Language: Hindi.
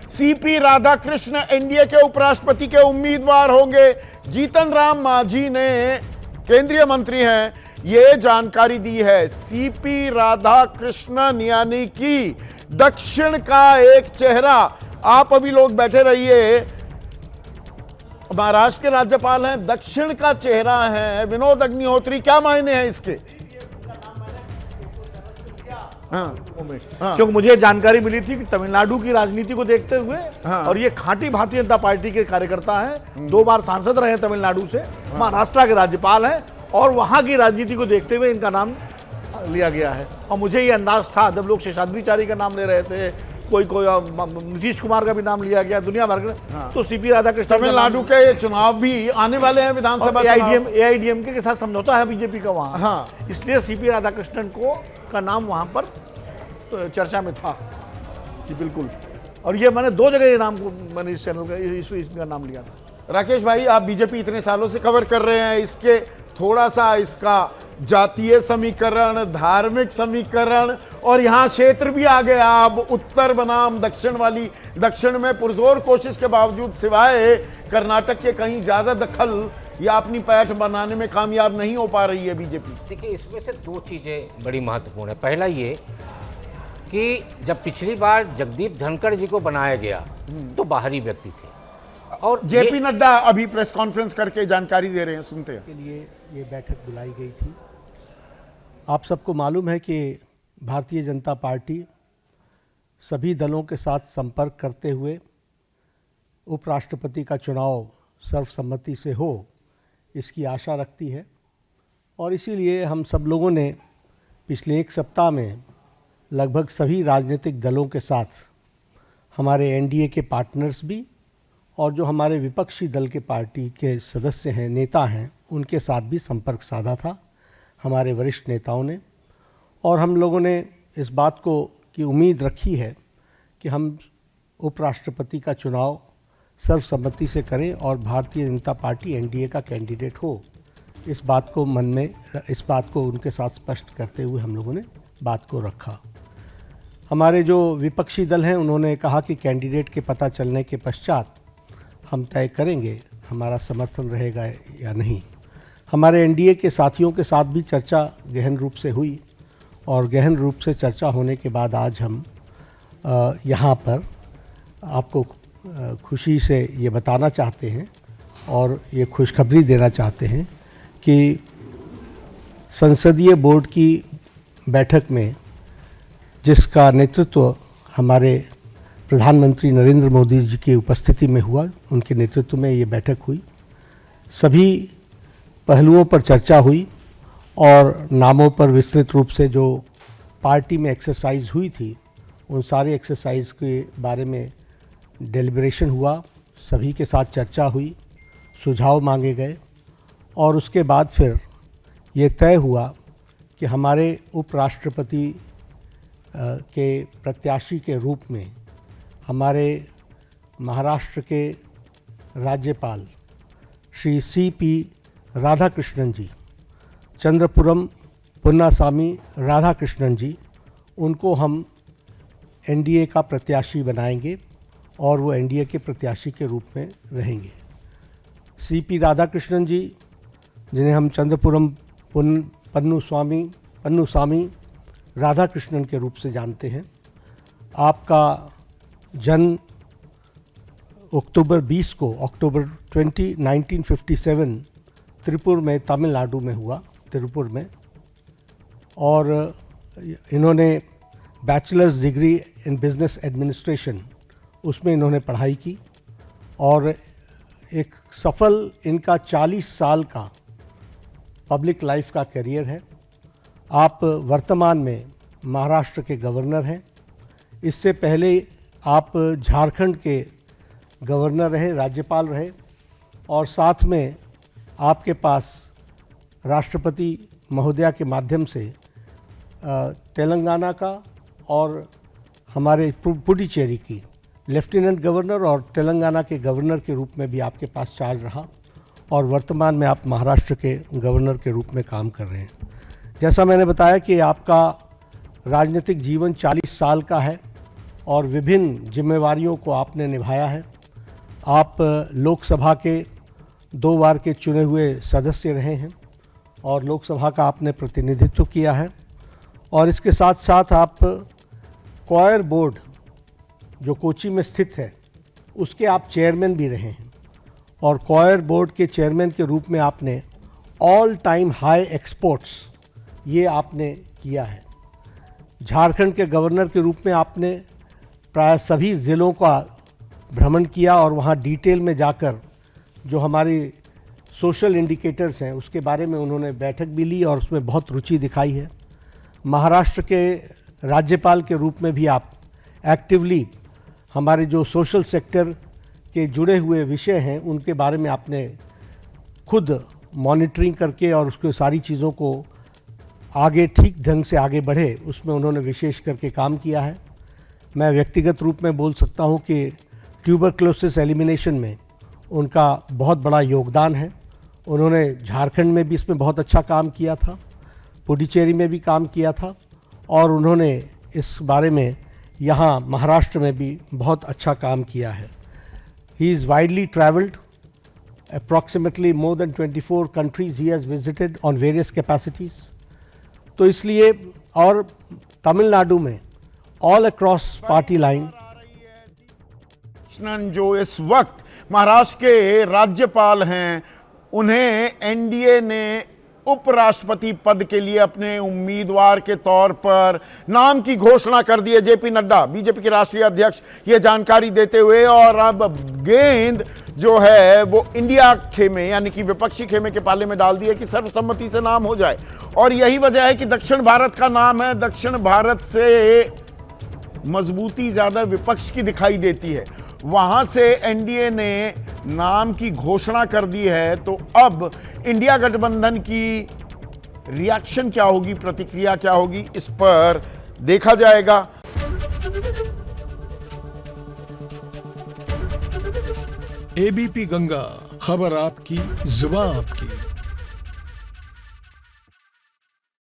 सीपी राधाकृष्ण एनडीए के उपराष्ट्रपति के उम्मीदवार होंगे। जीतन राम मांझी ने, केंद्रीय मंत्री हैं, ये जानकारी दी है। सीपी राधाकृष्णन यानी कि दक्षिण का एक चेहरा। आप अभी लोग बैठे रहिए। महाराष्ट्र के राज्यपाल हैं, दक्षिण का चेहरा है विनोद अग्निहोत्री। क्या मायने हैं इसके? क्योंकि मुझे जानकारी मिली थी कि तमिलनाडु की राजनीति को देखते हुए, और ये खांटी भारतीय जनता पार्टी के कार्यकर्ता हैं, 2 बार सांसद रहे हैं तमिलनाडु से, महाराष्ट्र के राज्यपाल हैं, और वहां की राजनीति को देखते हुए इनका नाम लिया गया है। और मुझे ये अंदाज था जब लोग शेषाद्रिचारी का नाम ले रहे थे, कोई नीतीश कुमार का भी नाम लिया गया, दुनिया भर का, तो सीपी राधाकृष्णन। तमिलनाडु के चुनाव भी आने वाले हैं, विधानसभा चुनाव। एआईडीएमके के साथ समझौता है बीजेपी का वहां, इसलिए सीपी राधाकृष्णन का नाम वहां पर तो चर्चा में था जी, बिल्कुल। और ये मैंने 2 जगह ये नाम को, मैंने इस चैनल का इसका नाम लिया था। राकेश भाई, आप बीजेपी इतने सालों से कवर कर रहे हैं, इसके थोड़ा सा इसका जातीय समीकरण, धार्मिक समीकरण, और यहाँ क्षेत्र भी आ गया अब उत्तर बनाम दक्षिण वाली। दक्षिण में पुरजोर कोशिश के बावजूद सिवाय कर्नाटक के कहीं ज्यादा दखल या अपनी पैठ बनाने में कामयाब नहीं हो पा रही है बीजेपी। देखिए, इसमें से 2 चीजें बड़ी महत्वपूर्ण है। पहला ये कि जब पिछली बार जगदीप धनखड़ जी को बनाया गया तो बाहरी व्यक्ति थे, और जेपी नड्डा अभी प्रेस कॉन्फ्रेंस करके जानकारी दे रहे हैं, सुनते हैं। के लिए ये बैठक बुलाई गई थी। आप सबको मालूम है कि भारतीय जनता पार्टी सभी दलों के साथ संपर्क करते हुए उपराष्ट्रपति का चुनाव सर्वसम्मति से हो, इसकी आशा रखती है। और इसीलिए हम सब लोगों ने पिछले 1 सप्ताह में लगभग सभी राजनीतिक दलों के साथ, हमारे एनडीए के पार्टनर्स भी और जो हमारे विपक्षी दल के पार्टी के सदस्य हैं, नेता हैं, उनके साथ भी संपर्क साधा था हमारे वरिष्ठ नेताओं ने। और हम लोगों ने इस बात को की उम्मीद रखी है कि हम उपराष्ट्रपति का चुनाव सर्वसम्मति से करें और भारतीय जनता पार्टी एनडीए का कैंडिडेट हो। इस बात को उनके साथ स्पष्ट करते हुए हम लोगों ने बात को रखा। हमारे जो विपक्षी दल हैं, उन्होंने कहा कि कैंडिडेट के पता चलने के पश्चात हम तय करेंगे हमारा समर्थन रहेगा या नहीं। हमारे एनडीए के साथियों के साथ भी चर्चा गहन रूप से हुई, और गहन रूप से चर्चा होने के बाद आज हम यहाँ पर आपको खुशी से ये बताना चाहते हैं और ये खुशखबरी देना चाहते हैं कि संसदीय बोर्ड की बैठक में, जिसका नेतृत्व हमारे प्रधानमंत्री नरेंद्र मोदी जी की उपस्थिति में हुआ, उनके नेतृत्व में ये बैठक हुई, सभी पहलुओं पर चर्चा हुई और नामों पर विस्तृत रूप से जो पार्टी में एक्सरसाइज हुई थी, उन सारे एक्सरसाइज के बारे में डेलिब्रेशन हुआ, सभी के साथ चर्चा हुई, सुझाव मांगे गए, और उसके बाद फिर ये तय हुआ कि हमारे उपराष्ट्रपति के प्रत्याशी के रूप में हमारे महाराष्ट्र के राज्यपाल श्री सीपी राधाकृष्णन जी, चंद्रपुरम पुन्नासामी राधाकृष्णन जी, उनको हम एनडीए का प्रत्याशी बनाएंगे और वो एनडीए के प्रत्याशी के रूप में रहेंगे। सीपी राधाकृष्णन जी, जिन्हें हम चंद्रपुरम पन्नुसामी राधाकृष्णन के रूप से जानते हैं, आपका जन्म अक्टूबर 20 1957 त्रिपुर में, तमिलनाडु में हुआ, तिरुपुर में। और इन्होंने bachelors degree in business administration, उसमें इन्होंने पढ़ाई की, और एक सफल इनका 40 साल का पब्लिक लाइफ का करियर है। आप वर्तमान में महाराष्ट्र के गवर्नर हैं। इससे पहले आप झारखंड के गवर्नर रहे, राज्यपाल रहे, और साथ में आपके पास राष्ट्रपति महोदया के माध्यम से तेलंगाना का और हमारे पुडुचेरी की लेफ्टिनेंट गवर्नर और तेलंगाना के गवर्नर के रूप में भी आपके पास चार्ज रहा, और वर्तमान में आप महाराष्ट्र के गवर्नर के रूप में काम कर रहे हैं। जैसा मैंने बताया कि आपका राजनीतिक जीवन 40 साल का है, और विभिन्न जिम्मेवारियों को आपने निभाया है। आप लोकसभा के 2 बार के चुने हुए सदस्य रहे हैं और लोकसभा का आपने प्रतिनिधित्व किया है, और इसके साथ साथ आप कॉयर बोर्ड जो कोची में स्थित है उसके आप चेयरमैन भी रहे हैं, और कॉयर बोर्ड के चेयरमैन के रूप में आपने ऑल टाइम हाई एक्सपोर्ट्स ये आपने किया है। झारखंड के गवर्नर के रूप में आपने प्राय सभी ज़िलों का भ्रमण किया और वहाँ डिटेल में जाकर जो हमारी सोशल इंडिकेटर्स हैं उसके बारे में उन्होंने बैठक भी ली और उसमें बहुत रुचि दिखाई है। महाराष्ट्र के राज्यपाल के रूप में भी आप एक्टिवली हमारे जो सोशल सेक्टर के जुड़े हुए विषय हैं उनके बारे में आपने खुद मॉनिटरिंग करके और उसके सारी चीज़ों को आगे ठीक ढंग से आगे बढ़े उसमें उन्होंने विशेष करके काम किया है। मैं व्यक्तिगत रूप में बोल सकता हूं कि ट्यूबरक्लोसिस एलिमिनेशन में उनका बहुत बड़ा योगदान है। उन्होंने झारखंड में भी इसमें बहुत अच्छा काम किया था, पुडुचेरी में भी काम किया था, और उन्होंने इस बारे में यहाँ महाराष्ट्र में भी बहुत अच्छा काम किया है। He is widely travelled, approximately more than 24 countries he has visited on various capacities। तो इसलिए और तमिलनाडु में all across party line Krishnan जो इस वक्त महाराष्ट्र के राज्यपाल हैं, उन्हें एनडीए ने उपराष्ट्रपति पद के लिए अपने उम्मीदवार के तौर पर नाम की घोषणा कर दी है। जेपी नड्डा बीजेपी के राष्ट्रीय अध्यक्ष ये जानकारी देते हुए, और अब गेंद जो है वो इंडिया खेमे यानी कि विपक्षी खेमे के पाले में डाल दी है कि सर्वसम्मति से नाम हो जाए। और यही वजह है कि दक्षिण भारत का नाम है, दक्षिण भारत से मजबूती ज्यादा विपक्ष की दिखाई देती है, वहां से एनडीए ने नाम की घोषणा कर दी है। तो अब इंडिया गठबंधन की रिएक्शन क्या होगी, प्रतिक्रिया क्या होगी, इस पर देखा जाएगा। एबीपी गंगा, खबर आपकी, जुबान आपकी।